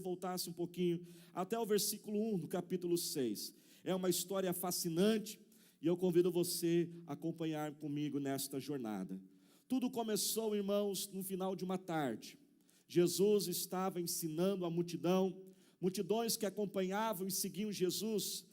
voltasse um pouquinho até o versículo 1 do capítulo 6. É uma história fascinante e eu convido você a acompanhar comigo nesta jornada. Tudo começou, irmãos, no final de uma tarde. Jesus estava ensinando a multidão, multidões que acompanhavam e seguiam Jesus,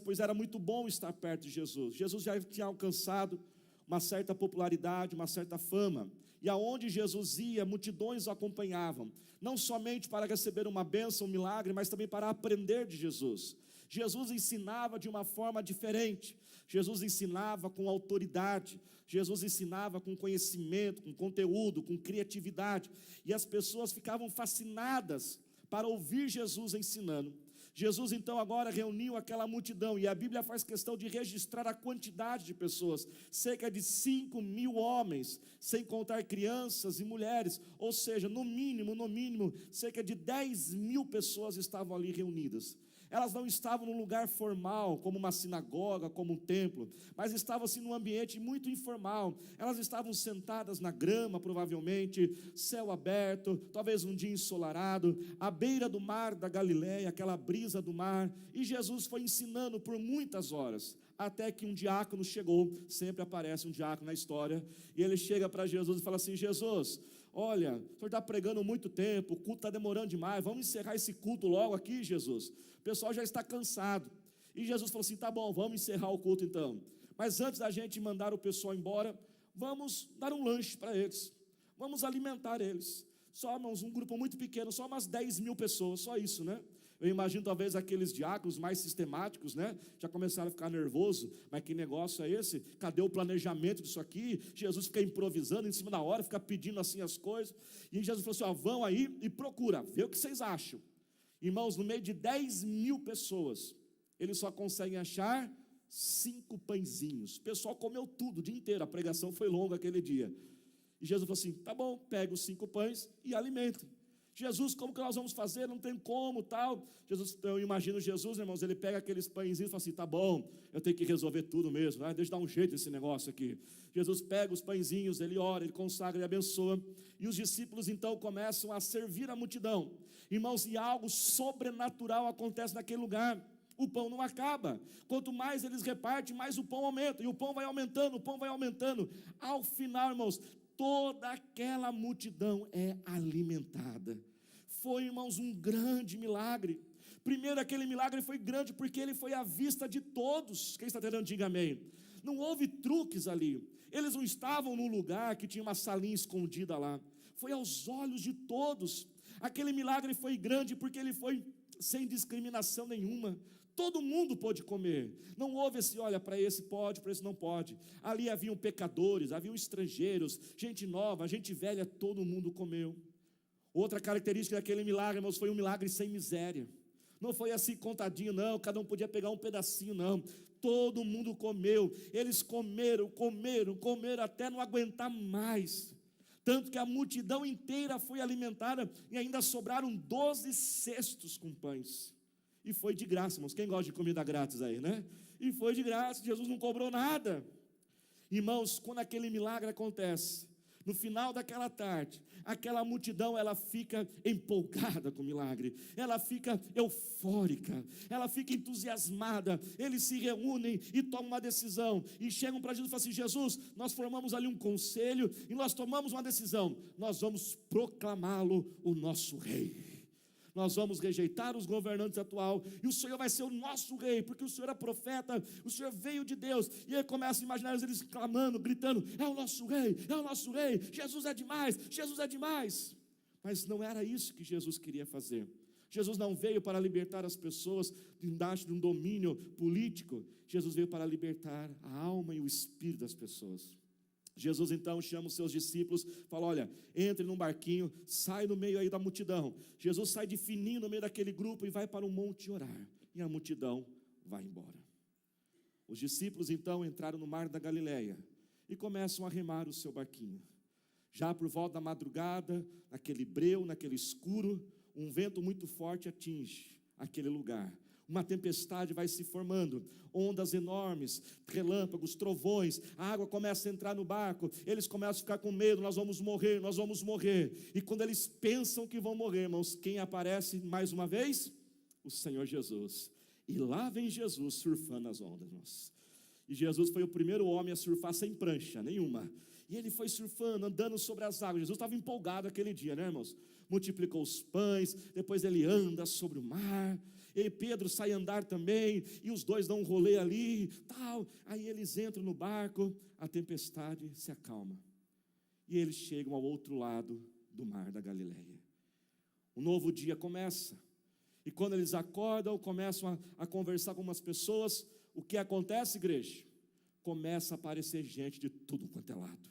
pois era muito bom estar perto de Jesus. Jesus já tinha alcançado uma certa popularidade, uma certa fama, e aonde Jesus ia, multidões o acompanhavam, não somente para receber uma bênção, um milagre, mas também para aprender de Jesus. Jesus ensinava de uma forma diferente, Jesus ensinava com autoridade, Jesus ensinava com conhecimento, com conteúdo, com criatividade, e as pessoas ficavam fascinadas para ouvir Jesus ensinando. Jesus então agora reuniu aquela multidão, e a Bíblia faz questão de registrar a quantidade de pessoas, cerca de 5.000 homens, sem contar crianças e mulheres, ou seja, no mínimo, cerca de 10.000 pessoas estavam ali reunidas. Elas não estavam num lugar formal, como uma sinagoga, como um templo, mas estavam assim num ambiente muito informal. Elas estavam sentadas na grama, provavelmente, céu aberto, talvez um dia ensolarado, à beira do mar da Galileia, aquela brisa do mar, e Jesus foi ensinando por muitas horas, até que um diácono chegou. Sempre aparece um diácono na história, e ele chega para Jesus e fala assim: Jesus, olha, o senhor está pregando muito tempo, o culto está demorando demais, vamos encerrar esse culto logo aqui, Jesus. O pessoal já está cansado. E Jesus falou assim: tá bom, vamos encerrar o culto então. Mas antes da gente mandar o pessoal embora, vamos dar um lanche para eles, vamos alimentar eles. Só, irmãos, um grupo muito pequeno, só umas 10.000 pessoas, só isso, né? Eu imagino talvez aqueles diáconos mais sistemáticos, né? Já começaram a ficar nervoso. Mas que negócio é esse? Cadê o planejamento disso aqui? Jesus fica improvisando em cima da hora, fica pedindo assim as coisas. E Jesus falou assim: ó, vão aí e procura, vê o que vocês acham. Irmãos, no meio de 10.000 pessoas, eles só conseguem achar 5 pãezinhos. O pessoal comeu tudo o dia inteiro, a pregação foi longa aquele dia. E Jesus falou assim: tá bom, pega os 5 pães e alimenta. Jesus, como que nós vamos fazer? Não tem como, tal. Jesus, eu imagino Jesus, irmãos, ele pega aqueles pãezinhos e fala assim: tá bom, eu tenho que resolver tudo mesmo, né? Deixa eu dar um jeito nesse negócio aqui. Jesus pega os pãezinhos, ele ora, ele consagra, ele abençoa, e os discípulos então começam a servir a multidão. Irmãos, e algo sobrenatural acontece naquele lugar. O pão não acaba, quanto mais eles repartem, mais o pão aumenta, e o pão vai aumentando, o pão vai aumentando. Ao final, irmãos, toda aquela multidão é alimentada. Foi, irmãos, um grande milagre. Primeiro, aquele milagre foi grande porque ele foi à vista de todos. Quem está entendendo, diga amém. Não houve truques ali. Eles não estavam num lugar que tinha uma salinha escondida lá. Foi aos olhos de todos. Aquele milagre foi grande porque ele foi sem discriminação nenhuma. Todo mundo pôde comer. Não houve esse: olha, para esse pode, para esse não pode. Ali haviam pecadores, haviam estrangeiros, gente nova, gente velha, todo mundo comeu. Outra característica daquele milagre, irmãos, foi um milagre sem miséria. Não foi assim contadinho, não, cada um podia pegar um pedacinho, não. Todo mundo comeu. Eles comeram até não aguentar mais. Tanto que a multidão inteira foi alimentada, e ainda sobraram 12 cestos com pães. E foi de graça, irmãos. Quem gosta de comida grátis aí, né? E foi de graça, Jesus não cobrou nada. Irmãos, quando aquele milagre acontece, no final daquela tarde, aquela multidão, ela fica empolgada com o milagre, ela fica eufórica, ela fica entusiasmada. Eles se reúnem e tomam uma decisão, e chegam para Jesus e falam assim: Jesus, nós formamos ali um conselho, e nós tomamos uma decisão, nós vamos proclamá-lo o nosso rei. Nós vamos rejeitar os governantes atuais, e o Senhor vai ser o nosso rei, porque o Senhor é profeta, o Senhor veio de Deus. E aí começa a imaginar eles clamando, gritando: é o nosso rei, é o nosso rei, Jesus é demais, Jesus é demais. Mas não era isso que Jesus queria fazer. Jesus não veio para libertar as pessoas embaixo de um domínio político. Jesus veio para libertar a alma e o espírito das pessoas. Jesus então chama os seus discípulos, fala: olha, entre num barquinho, sai no meio aí da multidão. Jesus sai de fininho no meio daquele grupo e vai para um monte orar, e a multidão vai embora. Os discípulos então entraram no mar da Galileia e começam a remar o seu barquinho. Já por volta da madrugada, naquele breu, naquele escuro, um vento muito forte atinge aquele lugar. uma tempestade vai se formando, ondas enormes, relâmpagos, trovões, a água começa a entrar no barco, eles começam a ficar com medo, nós vamos morrer, nós vamos morrer. E quando eles pensam que vão morrer, irmãos, quem aparece mais uma vez? O Senhor Jesus. E lá vem Jesus surfando as ondas, irmãos. E Jesus foi o primeiro homem a surfar sem prancha nenhuma. E ele foi surfando, andando sobre as águas. Jesus estava empolgado aquele dia, né, irmãos? Multiplicou os pães, depois ele anda sobre o mar. E Pedro sai andar também, e os dois dão um rolê ali, tal. Aí eles entram no barco, a tempestade se acalma. E eles chegam ao outro lado do mar da Galileia. Um novo dia começa. E quando eles acordam, começam a conversar com umas pessoas, o que acontece, igreja? Começa a aparecer gente de tudo quanto é lado.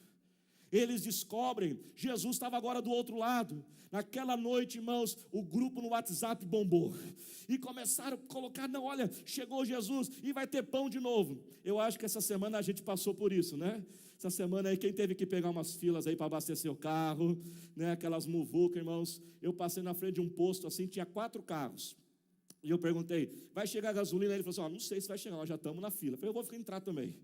Eles descobrem, Jesus estava agora do outro lado. Naquela noite, irmãos, o grupo no WhatsApp bombou. E começaram a colocar, não, olha, chegou Jesus e vai ter pão de novo. Eu acho que essa semana a gente passou por isso, né? Essa semana aí, quem teve que pegar umas filas aí para abastecer o carro, né? Aquelas muvucas, irmãos. Eu passei na frente de um posto assim, tinha 4 carros. E eu perguntei, vai chegar gasolina? Ele falou assim, não sei se vai chegar, nós já estamos na fila. Eu falei, eu vou entrar também.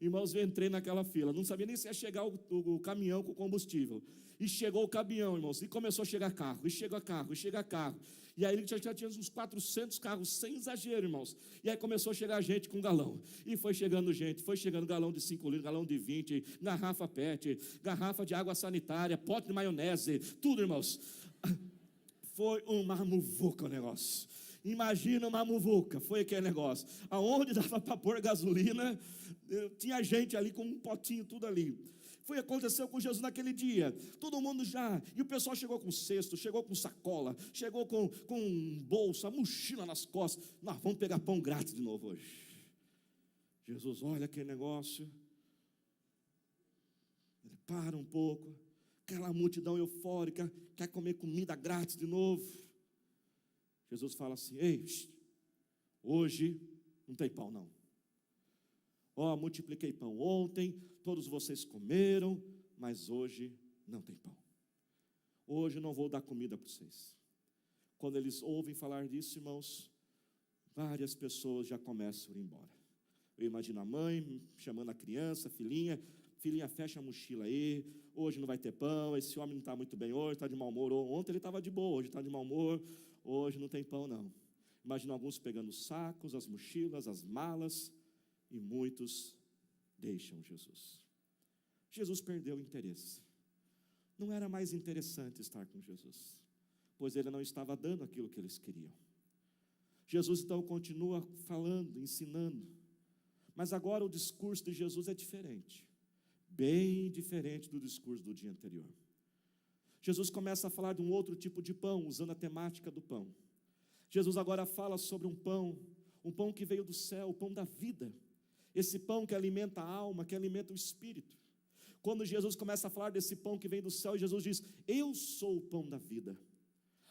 Irmãos, eu entrei naquela fila, não sabia nem se ia chegar o caminhão com combustível. E chegou o caminhão, irmãos, e começou a chegar carro, e chega carro, e chega carro. E aí já tinha uns 400 carros, sem exagero, irmãos. E aí começou a chegar gente com galão. E foi chegando gente, foi chegando galão de 5 litros, galão de 20, garrafa PET, garrafa de água sanitária, pote de maionese, tudo, irmãos. Foi uma muvuca o negócio. Imagina uma muvuca, foi aquele negócio. Aonde dava para pôr gasolina, tinha gente ali com um potinho, tudo ali. Aconteceu com Jesus naquele dia. Todo mundo já, e o pessoal chegou com cesto, chegou com sacola, chegou com bolsa, mochila nas costas. Nós vamos pegar pão grátis de novo hoje. Jesus olha aquele negócio, ele para um pouco, aquela multidão eufórica, quer comer comida grátis de novo. Jesus fala assim, ei, hoje não tem pão não. Multipliquei pão ontem, todos vocês comeram, mas hoje não tem pão. Hoje não vou dar comida para vocês. Quando eles ouvem falar disso, irmãos, várias pessoas já começam a ir embora. Eu imagino a mãe chamando a criança, filhinha, fecha a mochila aí, hoje não vai ter pão, esse homem não está muito bem hoje, está de mau humor. Ontem ele estava de boa, hoje está de mau humor, hoje não tem pão não. Imagina alguns pegando os sacos, as mochilas, as malas, e muitos deixam Jesus. Jesus perdeu o interesse. Não era mais interessante estar com Jesus, pois ele não estava dando aquilo que eles queriam. Jesus então continua falando, ensinando, mas agora o discurso de Jesus é diferente, bem diferente do discurso do dia anterior. Jesus começa a falar de um outro tipo de pão, usando a temática do pão. Jesus agora fala sobre um pão que veio do céu, o pão da vida. Esse pão que alimenta a alma, que alimenta o espírito. Quando Jesus começa a falar desse pão que vem do céu, Jesus diz, eu sou o pão da vida.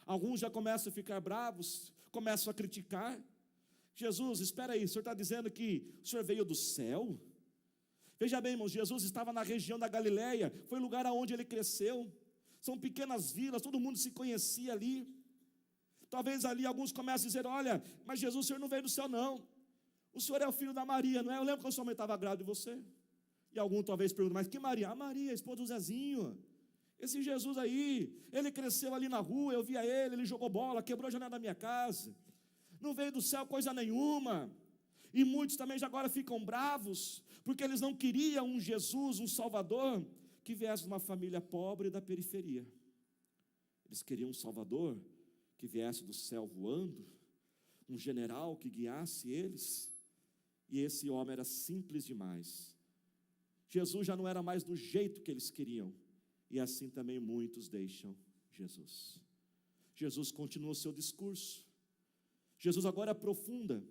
Alguns já começam a ficar bravos, começam a criticar. Jesus, espera aí, o senhor está dizendo que o senhor veio do céu? Veja bem, irmãos, Jesus estava na região da Galileia, foi o lugar onde ele cresceu. São pequenas vilas, todo mundo se conhecia ali. Talvez ali alguns comecem a dizer, olha, mas Jesus, o senhor não veio do céu não. O senhor é o filho da Maria, não é? Eu lembro quando sua mãe estava grávida de você. E algum talvez pergunte, mas que Maria? A Maria, a esposa do Zezinho. Esse Jesus aí, ele cresceu ali na rua, eu via ele jogou bola, quebrou a janela da minha casa. Não veio do céu coisa nenhuma. E muitos também já agora ficam bravos, porque eles não queriam um Jesus, um Salvador, que viesse de uma família pobre da periferia. Eles queriam um Salvador que viesse do céu voando, um general que guiasse eles. E esse homem era simples demais. Jesus já não era mais do jeito que eles queriam. E assim também muitos deixam Jesus. Jesus continua o seu discurso. Jesus agora aprofunda.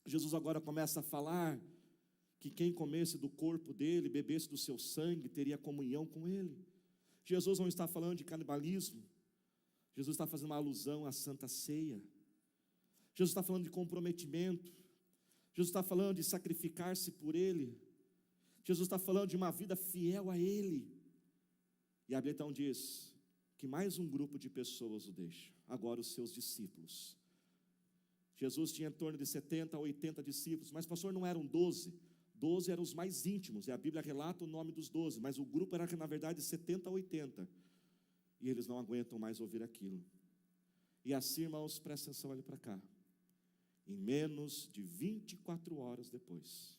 Jesus agora começa a falar que quem comesse do corpo dele, bebesse do seu sangue, teria comunhão com ele. Jesus não está falando de canibalismo. Jesus está fazendo uma alusão à Santa Ceia. Jesus está falando de comprometimento. Jesus está falando de sacrificar-se por ele. Jesus está falando de uma vida fiel a ele. E a Bíblia então diz que mais um grupo de pessoas o deixa. Agora os seus discípulos. Jesus tinha em torno de 70 a 80 discípulos, mas pastor, não eram 12. 12 eram os mais íntimos, e a Bíblia relata o nome dos 12, mas o grupo era na verdade 70 a 80. E eles não aguentam mais ouvir aquilo. E assim, irmãos, presta atenção, olhe para cá. Em menos de 24 horas depois,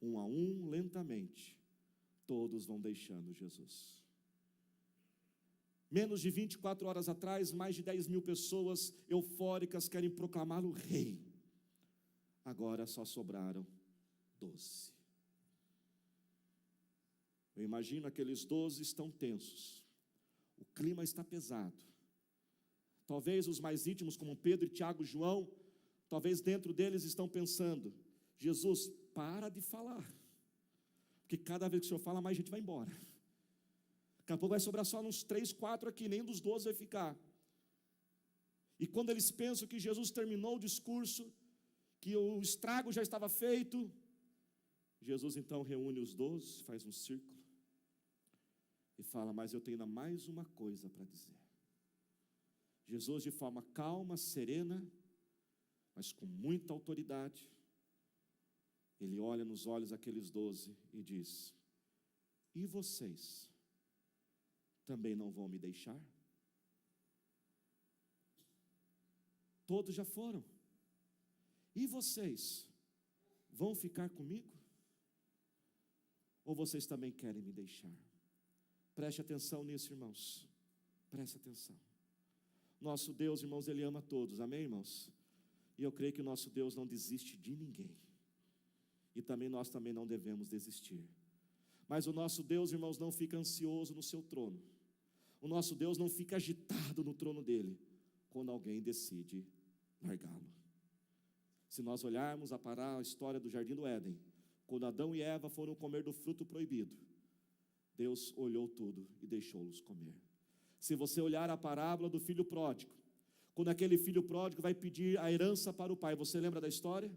um a um, lentamente, todos vão deixando Jesus. Menos de 24 horas atrás, mais de 10 mil pessoas eufóricas querem proclamá-lo rei. Agora só sobraram 12. Eu imagino aqueles 12 estão tensos. O clima está pesado. Talvez os mais íntimos, como Pedro, Tiago e João, talvez dentro deles estão pensando: Jesus, para de falar, porque cada vez que o Senhor fala, mais gente vai embora. Daqui a pouco vai sobrar só uns 3, 4 aqui, nem dos 12 vai ficar. E quando eles pensam que Jesus terminou o discurso, que o estrago já estava feito, Jesus então reúne os 12, faz um círculo e fala: mas eu tenho ainda mais uma coisa para dizer. Jesus, de forma calma, serena, mas com muita autoridade, ele olha nos olhos daqueles 12 e diz: e vocês também não vão me deixar? Todos já foram. E vocês vão ficar comigo? Ou vocês também querem me deixar? Preste atenção nisso, irmãos. Preste atenção. Nosso Deus, irmãos, Ele ama todos, amém, irmãos? E eu creio que o nosso Deus não desiste de ninguém. E também nós também não devemos desistir. Mas o nosso Deus, irmãos, não fica ansioso no seu trono. O nosso Deus não fica agitado no trono dele quando alguém decide largá-lo. Se nós olharmos a história do Jardim do Éden, quando Adão e Eva foram comer do fruto proibido, Deus olhou tudo e deixou-os comer. Se você olhar a parábola do filho pródigo, quando aquele filho pródigo vai pedir a herança para o pai, você lembra da história?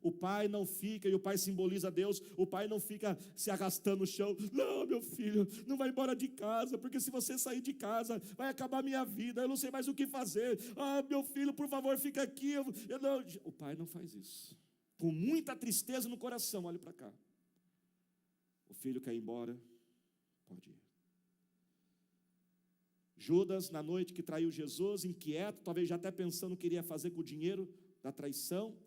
O pai não fica, e o pai simboliza Deus, o pai não fica se arrastando no chão: não, meu filho, não vai embora de casa, porque se você sair de casa, vai acabar a minha vida, eu não sei mais o que fazer. Ah, meu filho, por favor, fica aqui. Não. O pai não faz isso. Com muita tristeza no coração, olhe para cá. O filho quer ir embora, pode ir. Judas, na noite que traiu Jesus, inquieto, talvez já até pensando o que iria fazer com o dinheiro da traição,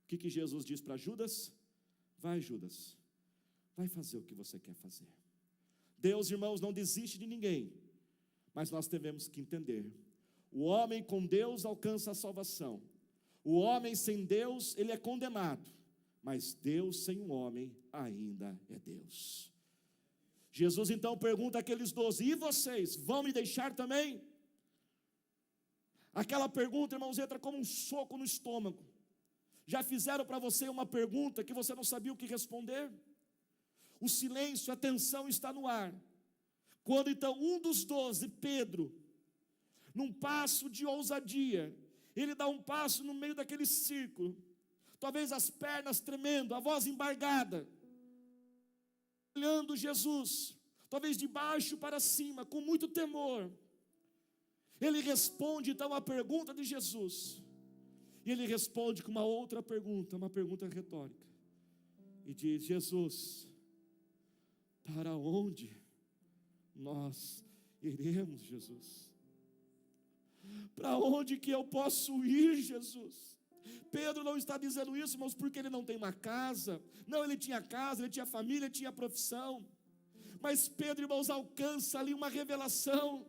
o que Jesus diz para Judas? Vai, Judas, vai fazer o que você quer fazer. Deus, irmãos, não desiste de ninguém, mas nós devemos que entender: o homem com Deus alcança a salvação, o homem sem Deus, ele é condenado, mas Deus sem o homem ainda é Deus. Jesus então pergunta àqueles 12: e vocês, vão me deixar também? Aquela pergunta, irmãos, entra como um soco no estômago. Já fizeram para você uma pergunta que você não sabia o que responder? O silêncio, a tensão está no ar. Quando então um dos 12, Pedro, num passo de ousadia, ele dá um passo no meio daquele círculo, talvez as pernas tremendo, a voz embargada, olhando Jesus, talvez de baixo para cima, com muito temor. Ele responde então a pergunta de Jesus. E ele responde com uma outra pergunta, uma pergunta retórica. E diz: Jesus, para onde nós iremos, Jesus? Para onde que eu posso ir, Jesus? Pedro não está dizendo isso, irmãos, porque ele não tem uma casa. Não, ele tinha casa, ele tinha família, ele tinha profissão. Mas Pedro, irmãos, alcança ali uma revelação.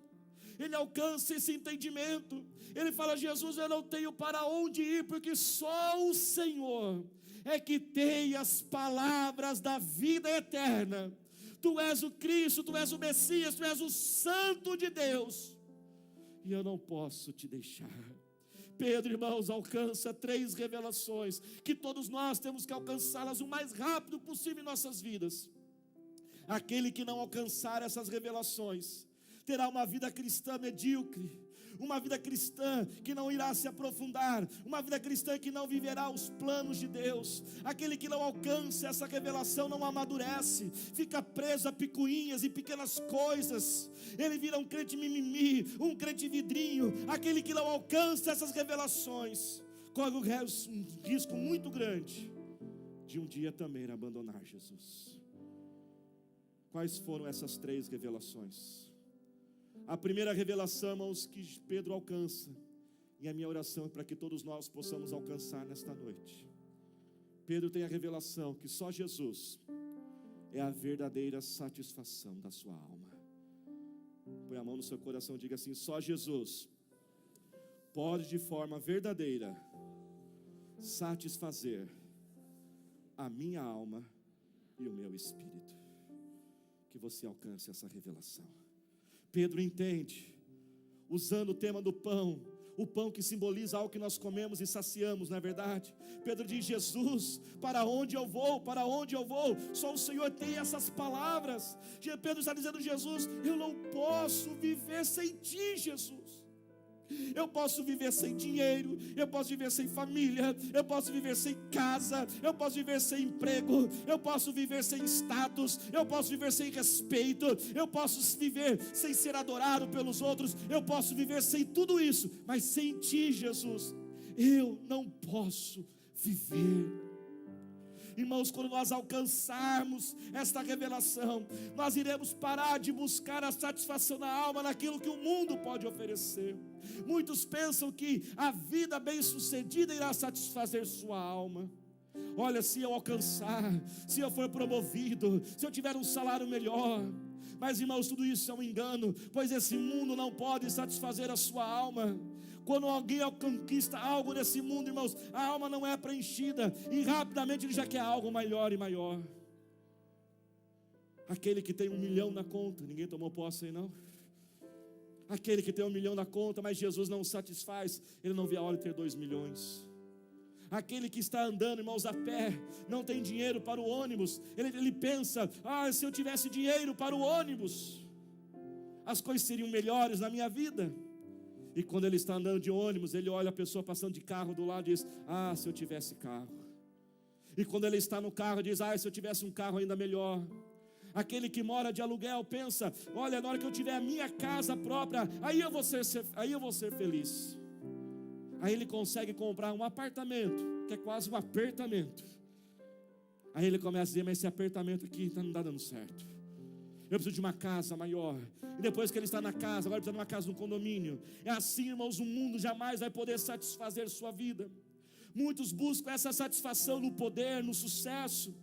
Ele alcança esse entendimento. Ele fala: Jesus, eu não tenho para onde ir, porque só o Senhor é que tem as palavras da vida eterna. Tu és o Cristo, tu és o Messias, tu és o Santo de Deus, e eu não posso te deixar. Pedro, irmãos, alcança 3 revelações, que todos nós temos que alcançá-las o mais rápido possível em nossas vidas. Aquele que não alcançar essas revelações terá uma vida cristã medíocre, uma vida cristã que não irá se aprofundar, uma vida cristã que não viverá os planos de Deus. Aquele que não alcança essa revelação não amadurece, fica preso a picuinhas e pequenas coisas, ele vira um crente mimimi, um crente vidrinho. Aquele que não alcança essas revelações corre um risco muito grande de um dia também abandonar Jesus. Quais foram essas 3 revelações? A primeira revelação, irmãos, que Pedro alcança, e a minha oração é para que todos nós possamos alcançar nesta noite. Pedro tem a revelação que só Jesus é a verdadeira satisfação da sua alma. Põe a mão no seu coração e diga assim: só Jesus pode de forma verdadeira satisfazer a minha alma e o meu espírito. Que você alcance essa revelação. Pedro entende, usando o tema do pão, o pão que simboliza algo que nós comemos e saciamos, não é verdade? Pedro diz: Jesus, para onde eu vou? Para onde eu vou? Só o Senhor tem essas palavras. Pedro está dizendo: Jesus, eu não posso viver sem Ti, Jesus. Eu posso viver sem dinheiro, eu posso viver sem família, eu posso viver sem casa, eu posso viver sem emprego, eu posso viver sem status, eu posso viver sem respeito, eu posso viver sem ser adorado pelos outros, eu posso viver sem tudo isso, mas sem Ti, Jesus, eu não posso viver. Irmãos, quando nós alcançarmos esta revelação, nós iremos parar de buscar a satisfação na alma naquilo que o mundo pode oferecer. Muitos pensam que a vida bem-sucedida irá satisfazer sua alma. Olha, se eu alcançar, se eu for promovido, se eu tiver um salário melhor. Mas, irmãos, tudo isso é um engano, pois esse mundo não pode satisfazer a sua alma. Quando alguém conquista algo nesse mundo, irmãos, a alma não é preenchida, e rapidamente ele já quer algo maior e maior. Aquele que tem 1 milhão na conta, ninguém tomou posse aí não? Aquele que tem 1 milhão na conta, mas Jesus não o satisfaz, ele não vê a hora de ter 2 milhões. Aquele que está andando, irmãos, a pé, não tem dinheiro para o ônibus, ele pensa: se eu tivesse dinheiro para o ônibus, as coisas seriam melhores na minha vida. E quando ele está andando de ônibus, ele olha a pessoa passando de carro do lado e diz: se eu tivesse carro. E quando ele está no carro, diz: se eu tivesse um carro ainda melhor. Aquele que mora de aluguel pensa: olha, na hora que eu tiver a minha casa própria, aí eu vou ser feliz. Aí ele consegue comprar um apartamento, que é quase um apertamento. Aí ele começa a dizer: mas esse apartamento aqui não está dando certo, eu preciso de uma casa maior. E depois que ele está na casa, agora precisa de uma casa no condomínio. É assim, irmãos, o mundo jamais vai poder satisfazer sua vida. Muitos buscam essa satisfação no poder, no sucesso.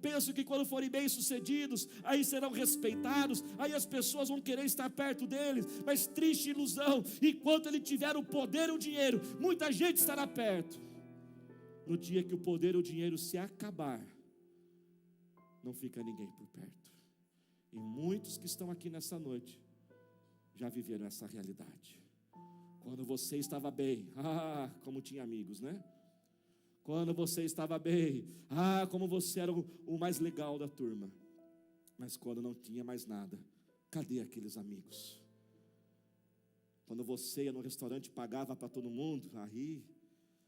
Pensam que quando forem bem-sucedidos, aí serão respeitados, aí as pessoas vão querer estar perto deles. Mas triste ilusão, enquanto ele tiver o poder e o dinheiro, muita gente estará perto. No dia que o poder e o dinheiro se acabar, não fica ninguém por perto. E muitos que estão aqui nessa noite já viveram essa realidade. Quando você estava bem, como tinha amigos, né? Quando você estava bem, como você era o mais legal da turma. Mas quando não tinha mais nada, cadê aqueles amigos? Quando você ia no restaurante e pagava para todo mundo,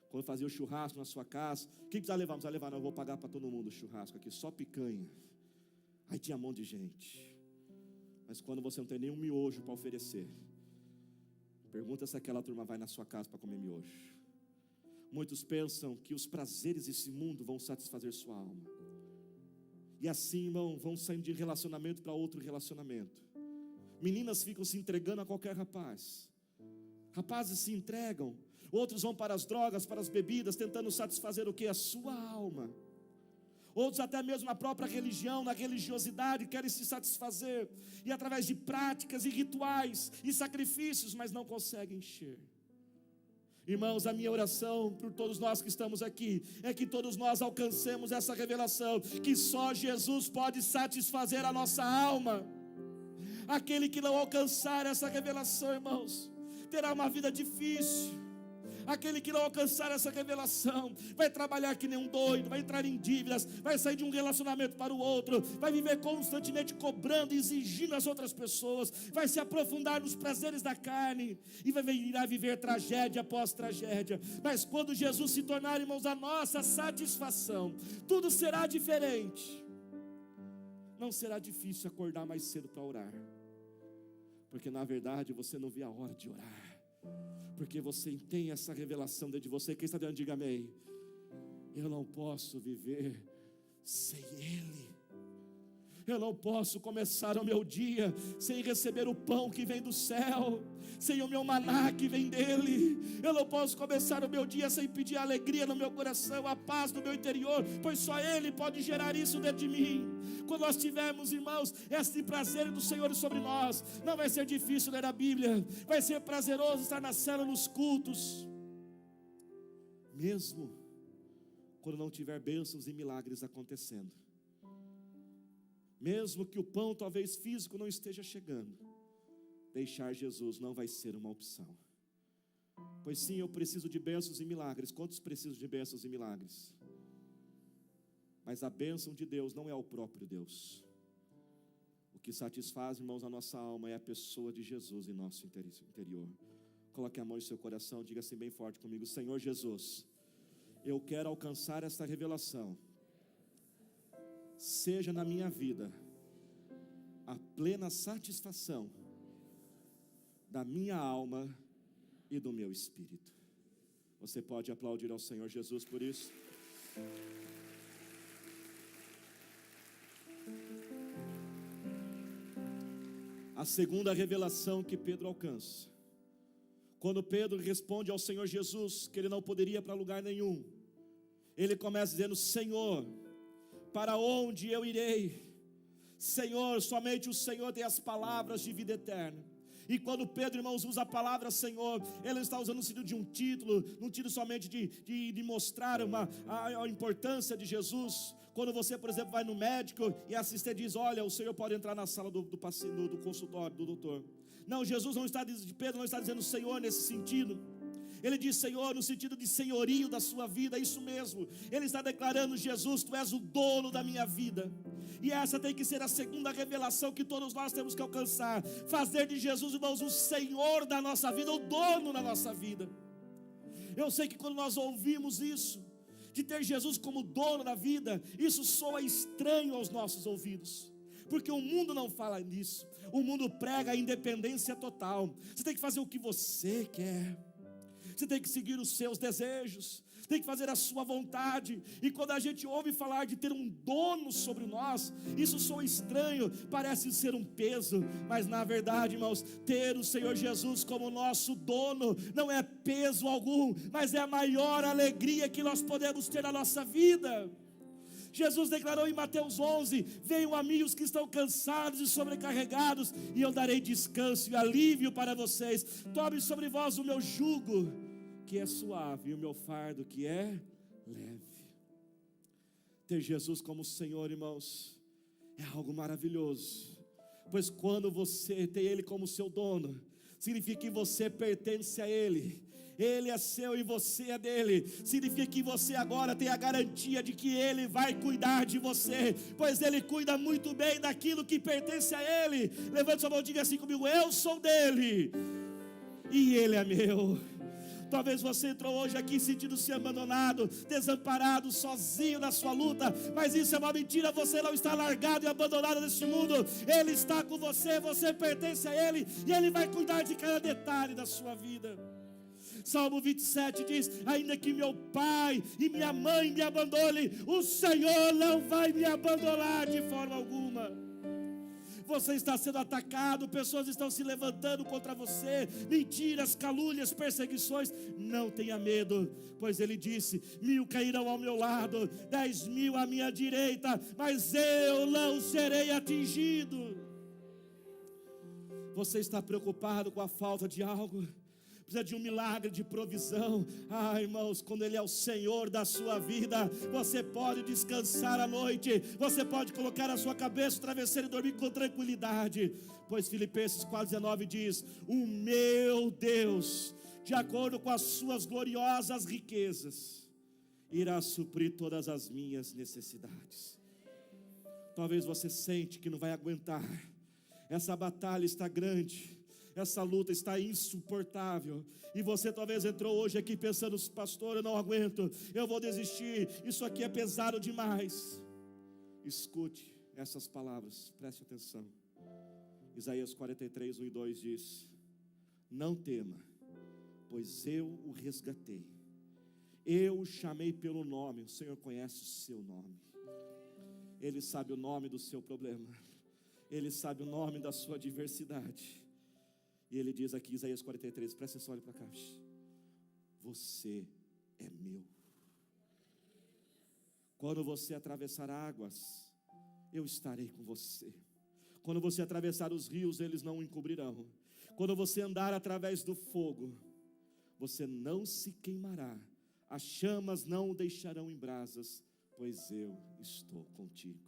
quando fazia o churrasco na sua casa, quem precisa levar? Não precisa levar, não, eu vou pagar para todo mundo o churrasco aqui, só picanha. Aí tinha um monte de gente. Mas quando você não tem nenhum miojo para oferecer, pergunta se aquela turma vai na sua casa para comer miojo. Muitos pensam que os prazeres desse mundo vão satisfazer sua alma. E assim, irmão, vão saindo de relacionamento para outro relacionamento. Meninas ficam se entregando a qualquer rapaz. Rapazes se entregam. Outros vão para as drogas, para as bebidas, tentando satisfazer o que? A sua alma. Outros até mesmo na própria religião, na religiosidade, querem se satisfazer, e através de práticas e rituais e sacrifícios, mas não conseguem encher. Irmãos, a minha oração por todos nós que estamos aqui é que todos nós alcancemos essa revelação, que só Jesus pode satisfazer a nossa alma. Aquele que não alcançar essa revelação, irmãos, terá uma vida difícil. Aquele que não alcançar essa revelação vai trabalhar que nem um doido, vai entrar em dívidas, vai sair de um relacionamento para o outro, vai viver constantemente cobrando e exigindo as outras pessoas, vai se aprofundar nos prazeres da carne e irá viver tragédia após tragédia. Mas quando Jesus se tornar, irmãos, a nossa satisfação, tudo será diferente. Não será difícil acordar mais cedo para orar, porque na verdade você não vê a hora de orar. porque você tem essa revelação dentro de você. Quem está dentro, diga amém. Eu não posso viver sem Ele. Eu não posso começar o meu dia sem receber o pão que vem do céu, sem o meu maná que vem dele. Eu não posso começar o meu dia sem pedir a alegria no meu coração, a paz no meu interior, pois só Ele pode gerar isso dentro de mim. Quando nós tivermos, irmãos, esse prazer do Senhor sobre nós, não vai ser difícil ler a Bíblia, vai ser prazeroso estar na cela, nos cultos, mesmo quando não tiver bênçãos e milagres acontecendo. Mesmo que o pão talvez físico não esteja chegando, deixar Jesus não vai ser uma opção. Pois sim, eu preciso de bênçãos e milagres. Quantos precisam de bênçãos e milagres? Mas a bênção de Deus não é o próprio Deus. O que satisfaz, irmãos, a nossa alma é a pessoa de Jesus em nosso interior. Coloque a mão em seu coração, diga assim bem forte comigo: Senhor Jesus, eu quero alcançar esta revelação. Seja na minha vida a plena satisfação da minha alma e do meu espírito. Você pode aplaudir ao Senhor Jesus por isso? A segunda revelação que Pedro alcança, quando Pedro responde ao Senhor Jesus que ele não poderia ir para lugar nenhum, ele começa dizendo: Senhor, para onde eu irei? Senhor, somente o Senhor tem as palavras de vida eterna. E quando Pedro, irmãos, usa a palavra Senhor, ele está usando no sentido de um título, não título somente de mostrar a importância de Jesus. Quando você, por exemplo, vai no médico e a assistente diz: olha, o Senhor pode entrar na sala do consultório do doutor. Não, Jesus não está dizendo, Pedro não está dizendo Senhor nesse sentido. Ele diz Senhor no sentido de senhorio da sua vida, isso mesmo. Ele está declarando: Jesus, Tu és o dono da minha vida. E essa tem que ser a segunda revelação que todos nós temos que alcançar. Fazer de Jesus, irmãos, o Senhor da nossa vida, o dono da nossa vida. Eu sei que quando nós ouvimos isso, de ter Jesus como dono da vida, isso soa estranho aos nossos ouvidos, porque o mundo não fala nisso. O mundo prega a independência total. Você tem que fazer o que você quer, você tem que seguir os seus desejos, tem que fazer a sua vontade. E quando a gente ouve falar de ter um dono sobre nós, isso soa estranho, parece ser um peso. Mas na verdade, irmãos, ter o Senhor Jesus como nosso dono não é peso algum, mas é a maior alegria que nós podemos ter na nossa vida. Jesus declarou em Mateus 11: venham a mim os que estão cansados e sobrecarregados, e eu darei descanso e alívio para vocês. Tome sobre vós o meu jugo, que é suave, e o meu fardo, que é leve. Ter Jesus como Senhor, irmãos, é algo maravilhoso, pois quando você tem Ele como seu dono, significa que você pertence a Ele. Ele é seu e você é dele. Significa que você agora tem a garantia de que Ele vai cuidar de você, pois Ele cuida muito bem daquilo que pertence a Ele. Levante sua mão e diga assim comigo: eu sou dele e Ele é meu. Talvez você entrou hoje aqui sentindo-se abandonado, desamparado, sozinho na sua luta, mas isso é uma mentira. Você não está largado e abandonado neste mundo. Ele está com você, você pertence a Ele, e Ele vai cuidar de cada detalhe da sua vida. Salmo 27 diz: ainda que meu pai e minha mãe me abandonem, o Senhor não vai me abandonar de forma alguma. Você está sendo atacado, pessoas estão se levantando contra você, mentiras, calúnias, perseguições. Não tenha medo, pois Ele disse: 1000 cairão ao meu lado, 10.000 à minha direita, mas eu não serei atingido. Você está preocupado com a falta de algo? Precisa de um milagre de provisão? Irmãos, quando Ele é o Senhor da sua vida, você pode descansar à noite, você pode colocar a sua cabeça no travesseiro e dormir com tranquilidade, pois Filipenses 4,19 diz: o meu Deus, de acordo com as suas gloriosas riquezas, irá suprir todas as minhas necessidades. Talvez você sente que não vai aguentar, essa batalha está grande, essa luta está insuportável, e você talvez entrou hoje aqui pensando: pastor, eu não aguento, eu vou desistir, isso aqui é pesado demais. Escute essas palavras, preste atenção. Isaías 43, 1 e 2 diz: não tema, pois eu o resgatei, eu o chamei pelo nome. O Senhor conhece o seu nome, Ele sabe o nome do seu problema, Ele sabe o nome da sua adversidade. E Ele diz aqui, Isaías 43, presta atenção, olha para cá: você é meu. Quando você atravessar águas, eu estarei com você. Quando você atravessar os rios, eles não o encobrirão. Quando você andar através do fogo, você não se queimará, as chamas não o deixarão em brasas, pois eu estou contigo.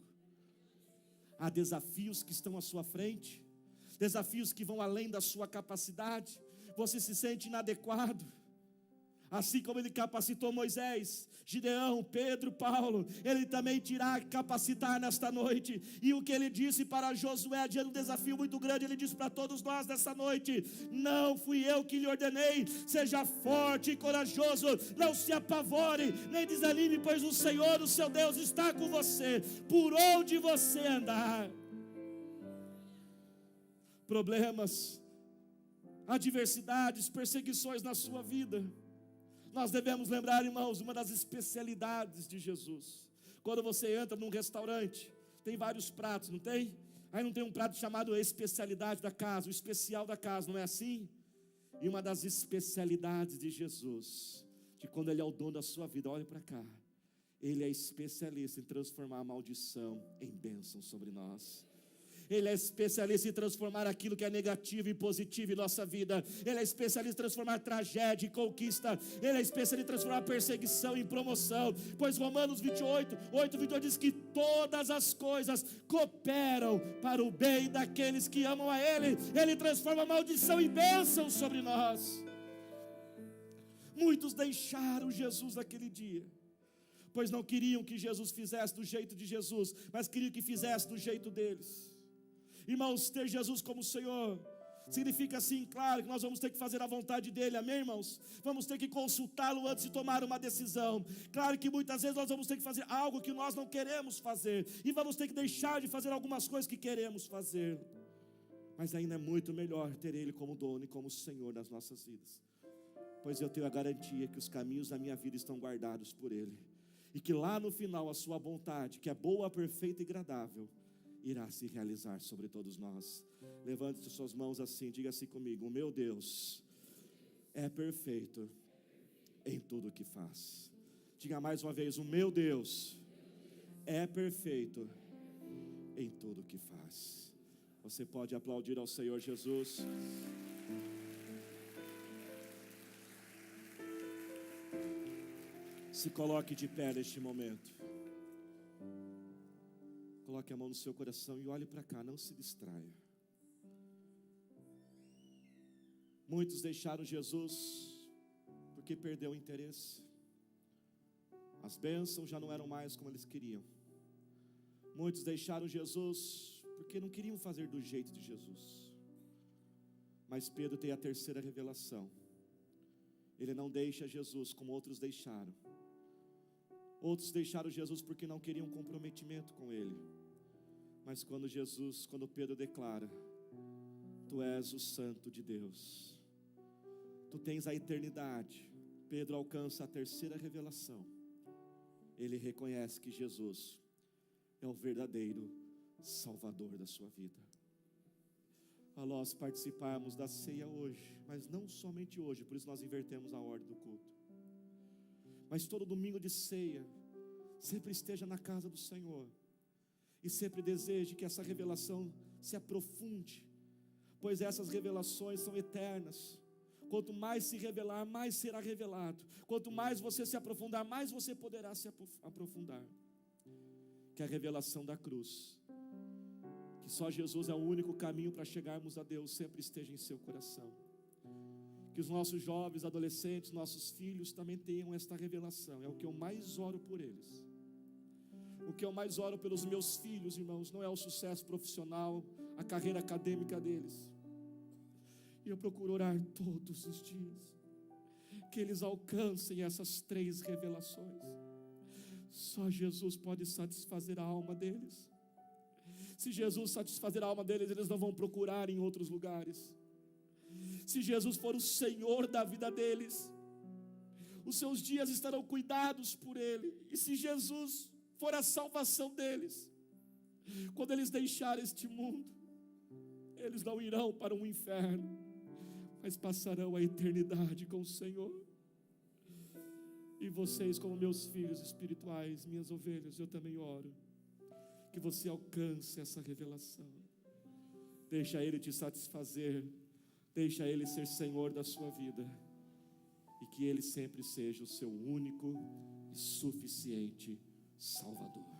Há desafios que estão à sua frente, desafios que vão além da sua capacidade. Você se sente inadequado, assim como Ele capacitou Moisés, Gideão, Pedro, Paulo, Ele também te irá capacitar nesta noite. E o que Ele disse para Josué, diante de um desafio muito grande, Ele disse para todos nós nessa noite: não fui eu que lhe ordenei, seja forte e corajoso, não se apavore, nem desanime, pois o Senhor, o seu Deus, está com você, por onde você andar. Problemas, adversidades, perseguições na sua vida, nós devemos lembrar, irmãos, uma das especialidades de Jesus. Quando você entra num restaurante, tem vários pratos, não tem? Aí não tem um prato chamado especialidade da casa, o especial da casa, não é assim? E uma das especialidades de Jesus, de quando Ele é o dono da sua vida, olhe para cá, Ele é especialista em transformar a maldição em bênção sobre nós. Ele é especialista em transformar aquilo que é negativo em positivo em nossa vida. Ele é especialista em transformar tragédia em conquista. Ele é especialista em transformar perseguição em promoção. Pois Romanos 28 diz que todas as coisas cooperam para o bem daqueles que amam a Ele. Ele transforma a maldição em bênção sobre nós. Muitos deixaram Jesus naquele dia, pois não queriam que Jesus fizesse do jeito de Jesus, mas queriam que fizesse do jeito deles. Irmãos, ter Jesus como Senhor significa sim, claro, que nós vamos ter que fazer a vontade dEle, amém, irmãos? Vamos ter que consultá-lo antes de tomar uma decisão. Claro que muitas vezes nós vamos ter que fazer algo que nós não queremos fazer, e vamos ter que deixar de fazer algumas coisas que queremos fazer, mas ainda é muito melhor ter Ele como dono e como Senhor das nossas vidas, pois eu tenho a garantia que os caminhos da minha vida estão guardados por Ele, e que lá no final a sua vontade, que é boa, perfeita e agradável, irá se realizar sobre todos nós. Levante suas mãos assim, diga assim comigo: o meu Deus é perfeito em tudo o que faz. Diga mais uma vez: o meu Deus é perfeito em tudo o que faz. Você pode aplaudir ao Senhor Jesus. Se coloque de pé neste momento. Coloque a mão no seu coração e olhe para cá, não se distraia. Muitos deixaram Jesus porque perdeu o interesse. As bênçãos já não eram mais como eles queriam. Muitos deixaram Jesus porque não queriam fazer do jeito de Jesus. Mas Pedro tem a terceira revelação. Ele não deixa Jesus como outros deixaram. Outros deixaram Jesus porque não queriam comprometimento com Ele. Mas quando Pedro declara: Tu és o Santo de Deus, Tu tens a eternidade, Pedro alcança a terceira revelação. Ele reconhece que Jesus é o verdadeiro Salvador da sua vida. A nós participarmos da ceia hoje, mas não somente hoje, por isso nós invertemos a ordem do culto, mas todo domingo de ceia, sempre esteja na casa do Senhor, e sempre deseje que essa revelação se aprofunde, pois essas revelações são eternas. Quanto mais se revelar, mais será revelado. Quanto mais você se aprofundar, mais você poderá se aprofundar. Que a revelação da cruz, que só Jesus é o único caminho para chegarmos a Deus, sempre esteja em seu coração. Que os nossos jovens, adolescentes, nossos filhos também tenham esta revelação. É o que eu mais oro por eles. O que eu mais oro pelos meus filhos, irmãos, não é o sucesso profissional, a carreira acadêmica deles. E eu procuro orar todos os dias, que eles alcancem essas três revelações. Só Jesus pode satisfazer a alma deles. Se Jesus satisfazer a alma deles, eles não vão procurar em outros lugares. Se Jesus for o Senhor da vida deles, os seus dias estarão cuidados por Ele. E se Jesus for a salvação deles, quando eles deixarem este mundo, eles não irão para um inferno, mas passarão a eternidade com o Senhor. E vocês, como meus filhos espirituais, minhas ovelhas, eu também oro que você alcance essa revelação. Deixa Ele te satisfazer, deixa Ele ser Senhor da sua vida, e que Ele sempre seja o seu único e suficiente Salvador.